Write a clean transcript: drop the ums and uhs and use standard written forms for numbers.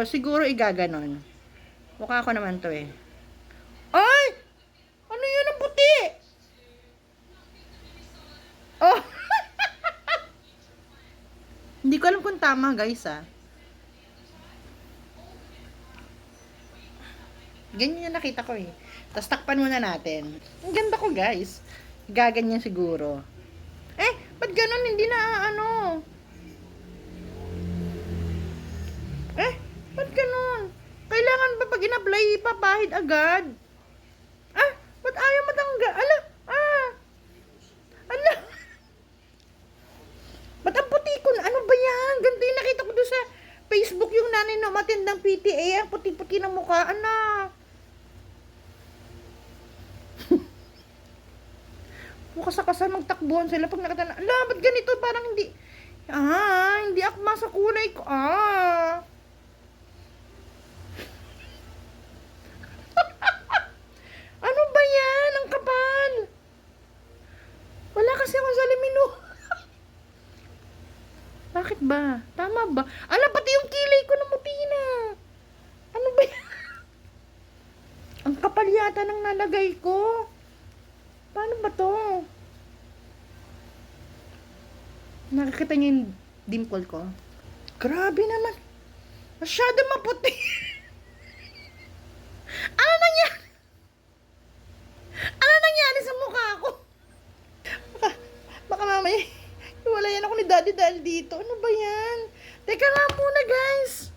Siguro igaganon. Mukha ko naman to eh. Ay! Ano yun ang puti? Oh! Hindi ko alam kung tama guys ah. Ganyan yung nakita ko eh. Tapos takpan muna natin. Ang ganda ko guys. Gaganyan siguro. Ba't ganun? Hindi na ano? Ba't ganun? Kailangan ba pag in-apply ipapahid agad? Ba't ayaw matanggal? Ala. Ba't ang puti ko na? Ano ba yan? Ganito yung nakita ko doon sa Facebook yung nanay na matindang PTA. Ang puti-puti ng mukha. Anak. Kasakasan magtakbuhan sila pag nakita na, ala, ba't ganito? Parang hindi, hindi akma sa kulay ko, Ano ba yan? Ang kapal. Wala kasi akong salimino. Bakit ba? Tama ba? Ala, pati yung kilay ko namuti na. Ano ba yan? Ang kapal yata ng nalagay ko. Paano ba to? Nakikita niyo yung dimple ko? Grabe naman. Masyado maputi. Ano nangyari? Ano nangyari sa mukha ko? Baka mamaya, iwalayan ako ni Daddy dahil dito. Ano ba yan? Teka nga muna guys.